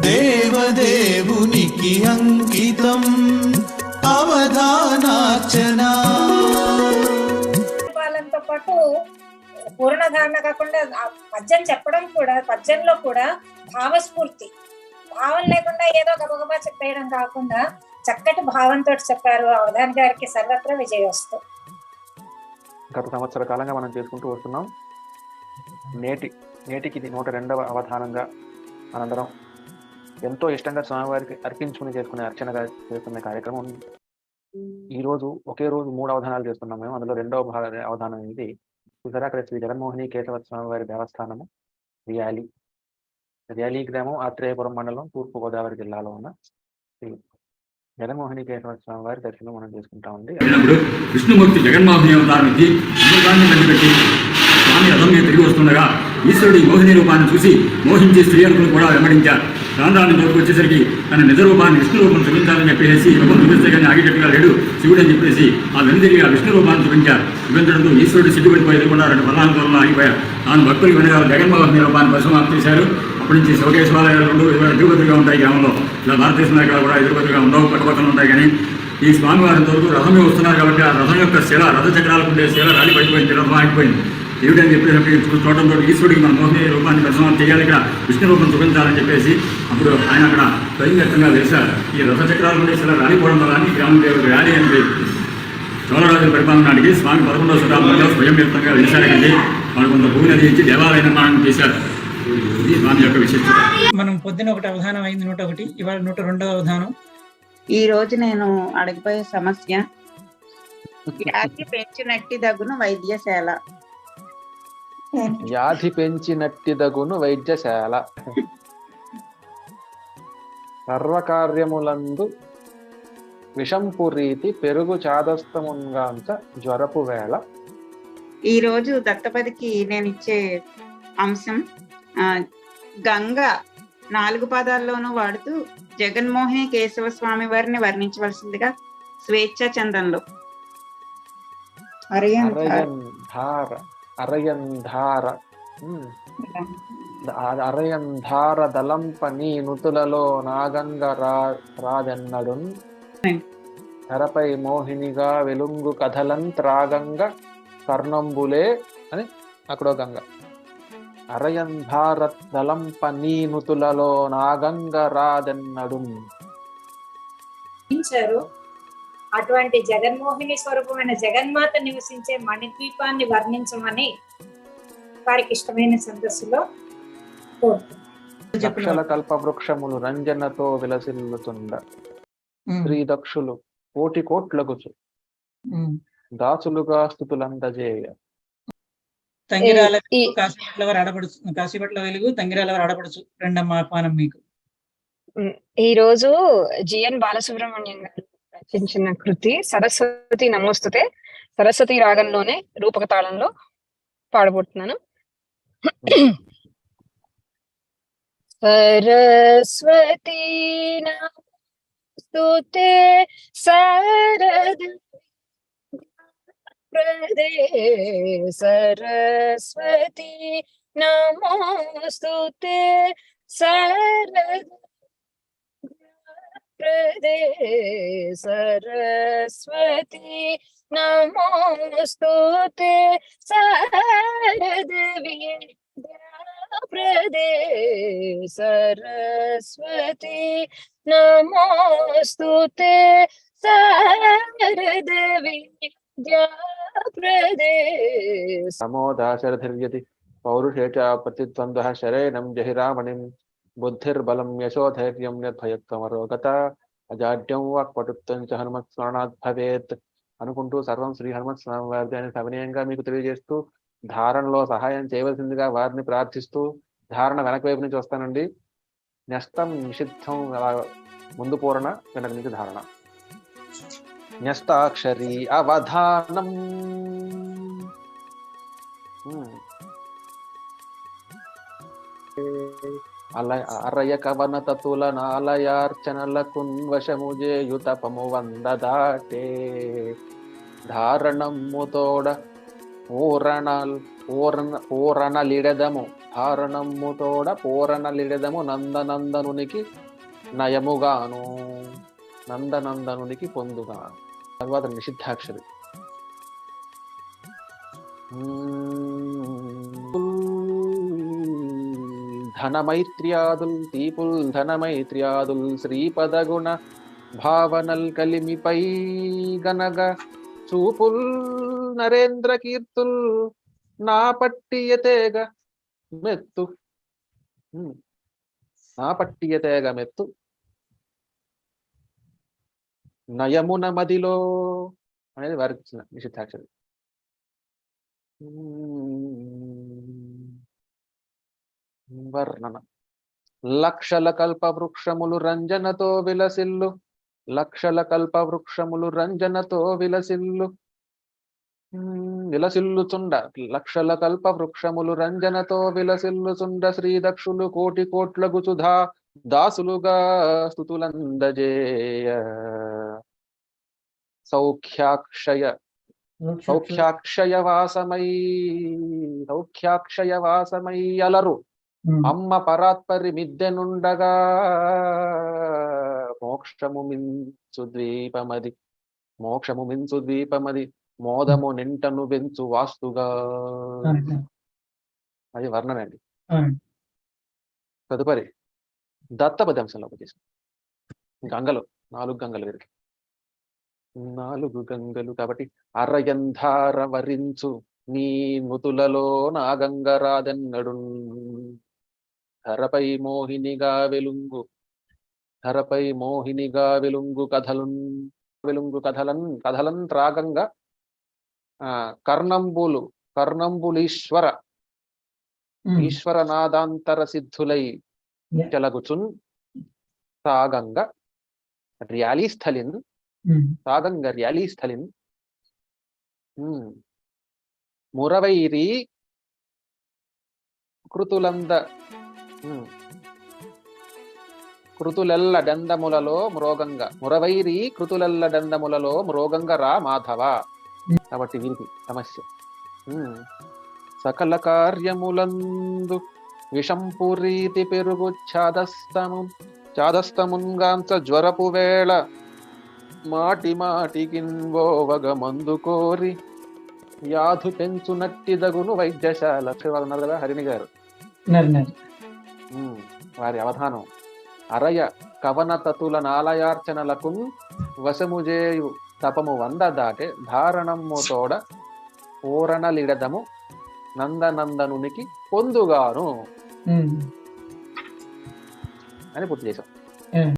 దేవదేవునికి అంకితం అవధానార్చన. వాళ్ళతో పాటు పూర్ణధారణ కాకుండా పద్యం చెప్పడం కూడా, పద్యంలో కూడా భావస్ఫూర్తి, భావం లేకుండా ఏదో గబగబా చెప్పేయడం కాకుండా చక్కటి భావంతో చెప్పారు. అవధాని గారికి సర్వత్ర విజయోస్తు. గత సంవత్సర కాలంగా మనం చేసుకుంటూ వస్తున్నాం. నేటికి ఇది 102వ అవధానంగా అనంతరం ఎంతో ఇష్టంగా స్వామివారికి అర్పించుకుని చేసుకునే అర్చనగా చేసుకునే కార్యక్రమం ఉంది. ఈరోజు ఒకే రోజు 3 అవధానాలు చేస్తున్నాం మేము. అందులో 2వ అవధానం ఇది చూసారా, శ్రీ జగన్మోహిని కేశవ స్వామివారి దేవస్థానము ర్యాలీ గ్రామం, ఆత్రేయపురం మండలం, తూర్పు గోదావరి జిల్లాలో ఉన్న శ్రీ జగన్మోహిని కేశవ స్వామివారి దర్శనం మనం చేసుకుంటామండి. విష్ణుమూర్తి జగన్మోహిని అవతారం ఇచ్చి అమృతాన్ని కనిపెట్టి స్వామి రథం మీద తిరిగి వస్తుండగా ఈశ్వరుడి మోహిని రూపాన్ని చూసి మోహించి స్త్రీలను కూడా వెంబడించారు. ప్రాంతాన్ని తోటికి వచ్చేసరికి తన నిజ రూపాన్ని విష్ణు రూపం చూపించాలని చెప్పేసి రూపం చూపిస్తే కానీ ఆగేటట్టుగా లేడు శివుడు అని చెప్పేసి ఆ వెనుదిరిగా విష్ణు రూపాన్ని చూపించారు. చూపించడంతో ఈశ్వరుడు సిగ్గుపడిపోయి ఎదుర్కొన్నారు. 2 పర్లాల దూరంలో ఆగిపోయారు. తాను భక్తులు వెనక జగన్మోహిని రూపాన్ని పరిసమాప్తి చేశారు. అప్పటి నుంచి శివకేశ్వరాలయాలు 2 ఎదురుబతులుగా ఉంటాయి గ్రామంలో. ఇలా భారతదేశంలో ఇక్కడ కూడా ఎదురుబతులుగా ఉండవు, పక్కపక్కన ఉంటాయి. కానీ ఈ స్వామివారి వరకు రథమే వస్తున్నారు కాబట్టి ఆ రథం యొక్క శిల, రథ చక్రాలకు ఉండే శిల రాలి పడిపోయింది, రథం ఆగిపోయింది. ఏమిటని చెప్పేసి చూడటంతో ఈశ్వరుడికి మన మోహిని రూపాన్ని పరిసమాప్తి చేయాలి, ఇక్కడ విష్ణు రూపం చూపించాలని చెప్పేసి అప్పుడు ఆయన అక్కడ స్వయంగా వేశారు. ఈ రథ చక్రాల నుండి శిల రాలిపోవడం వల్ల ఈ గ్రామం దేవుడు ర్యాలీ అని పేరు. చోళరాజుల పరిపాలన నాటికి స్వామి 11వ శతాబ్దంలో స్వయం వ్యక్తంగా వేశారండి. వాళ్ళు కొంత భూమి నది ఇచ్చి దేవాలయ నిర్మాణం చేశారు. ఇది స్వామి యొక్క విశిష్టత. మనం పొద్దున ఒకటి అవధానం అయింది, 101. ఇవాళ 102వ అవధానం. ఈ రోజు నేను అడగబోయే సమస్య, వ్యాధి పెంచినట్టి దగును వైద్యశాల. వ్యాధి పెంచినట్టి దగును వైద్యశాల. సర్వకార్యములందు విషంపురీతి పెరుగు చాదస్తముంగాంత జ్వరపు వేళ. ఈ రోజు దత్తపదికి నేను ఇచ్చే అంశం గంగ 4 పాదాల్లోనూ వాడుతూ జగన్మోహిని కేశవ స్వామి వారిని వర్ణించవలసిందిగా స్వేచ్ఛ చందంలో. అరయంధార దలంపని నుతులలో నాగంగ రాజన్నడున్ తెరపై మోహినిగా వెలుంగు కథలం త్రాగంగ కర్ణంబులే అని అక్కడో గంగ. అరయన్ భారత్ దలంపని నుతులలో నాగంగ రాజన్నడు. అటువంటి జగన్మోహిని స్వరూపమైన జగన్మాత నివసించే మణిద్వీపాన్ని వర్ణించమని వారికి ఇష్టమైన సందస్సులో దక్షల కల్ప వృక్షములు రంజనతో విలసిల్లుతుండ శ్రీ దక్షులు 1,000 కోట్లగుచు దాసులుగా స్థుతులందజేయ. కాశీపట్ల వెలుగు, తంగిరాల ఆడపడుచు, రెండమ్మ ఆహ్వానం మీకు. ఈ రోజు జిఎన్ బాలసుబ్రహ్మణ్యం గారు రచించిన కృతి సరస్వతి నమోస్తుతే, సరస్వతి రాగంలోనే రూపక తాళంలో పాడబోతున్నాను. సరస్వతి నమోస్తుతే శరద ప్రదే, సరస్వతి నమోస్తుతే శరద ప్రదే, సరస్వతి నమోస్తుతే శరద ప్రదే, సరస్వతి నమోస్తుతే శరద సమోదాశరధిర్యతి పౌరుషేచ ప్రతిద్వంద్వః శరేణం జహిరామణిం బుద్ధిర్బలం యశోధైర్యం నిర్భయత్వమరోగత అజాడ్యం వాక్పటుత్వం చ హనుమత్ స్మరణాత్ భవేత్ అనుకుంటూ సర్వం శ్రీ హనుమత్ స్వామి వారిది అని సవినయంగా మీకు తెలియజేస్తూ ధారణలో సహాయం చేయవలసిందిగా వారిని ప్రార్థిస్తూ ధారణ వెనక వైపు నుంచి వస్తానండి. న్యస్తం నిషిద్ధం ముందు పూరణ, వెనక నుంచి ధారణ. న్యస్తాక్షరీ అవధానం. అరయ కవన తతుల నాలయార్చనలకున్ వశముజేయుతపము వందదాటే ధారణము తోడ పూరణలిడదము ధారణమ్ముతోడ పూరణలిడెదము నందనందనునికి నయముగాను, నందనందనునికి పొందుగాను. తర్వాత నిషిద్ధాక్షరి. ధనమైత్ర్యాదుల్ తీపుల్ ధనమైత్ర్యాదుల్ శ్రీపదగుణ భావనల్ కలిమిపై గనగ చూపుల్ నరేంద్ర కీర్తుల్ నా పట్టియతేగ మెత్తు, నా పట్టియతేగ మెత్తు నయమున మదిలో అనేది వారికి ఇచ్చిన నిషిద్ధాక్షరి. వర్ణన. లక్షల కల్ప వృక్షములు రంజనతో విలసిల్లు, లక్షల కల్ప వృక్షములు రంజనతో విలసిల్లు, విలసిల్లుచుండ, లక్షల కల్ప వృక్షములు రంజనతో విలసిల్లుచుండ శ్రీదక్షులు కోటి కోట్లకు సుధా దాసులుగా స్తుతులందజేయ. సౌఖ్యాక్షయవాసమై అలరు అమ్మ పరాత్పరి మిద్దె నుండగా మోక్షము మించు ద్వీపమది మోదము నింటను వెంచు వాస్తుగా. అది వర్ణన అండి. తదుపరి దత్తపది అంశంలోకి తీసుకు. గంగలు 4 గంగలు వీరికి 4 గంగలు కాబట్టి అరయంధార వరించు నీ నుతులలో నా గంగరాదెన్నడు ధరపై మోహినిగా వెలుంగు, ధరపై మోహినిగా వెలుంగు కథలన్ త్రాగంగా కర్ణంబులీశ్వర ఈశ్వరనాదాంతర సిద్ధులై చెలగుచున్ సాగంగ ర్యాలీస్థలిన్ మురవైరి కృతులెల్ల డందములలో మ్రోగంగ రా మాధవ. కాబట్టి వీరికి సమస్య. సకల కార్యములందు విషంపురీతి పెరుగు చాదస్తమున్గాంచ జ్వరపు వేళ మాటి మాటికిన్వోవగ మందు కోరి యాధు పెంచునట్టిదగును వైద్యశాల. ఉన్నారు కదా హరిణి గారు. వారి అవధానం. అరయ కవన తతుల నాలయార్చనలకు వశముజేయు తపము 100 దాటే ధారణమ్ము తోడ పూరణలిడదము నందనందనునికి పొందుగాను అని పూర్తి చేశాం.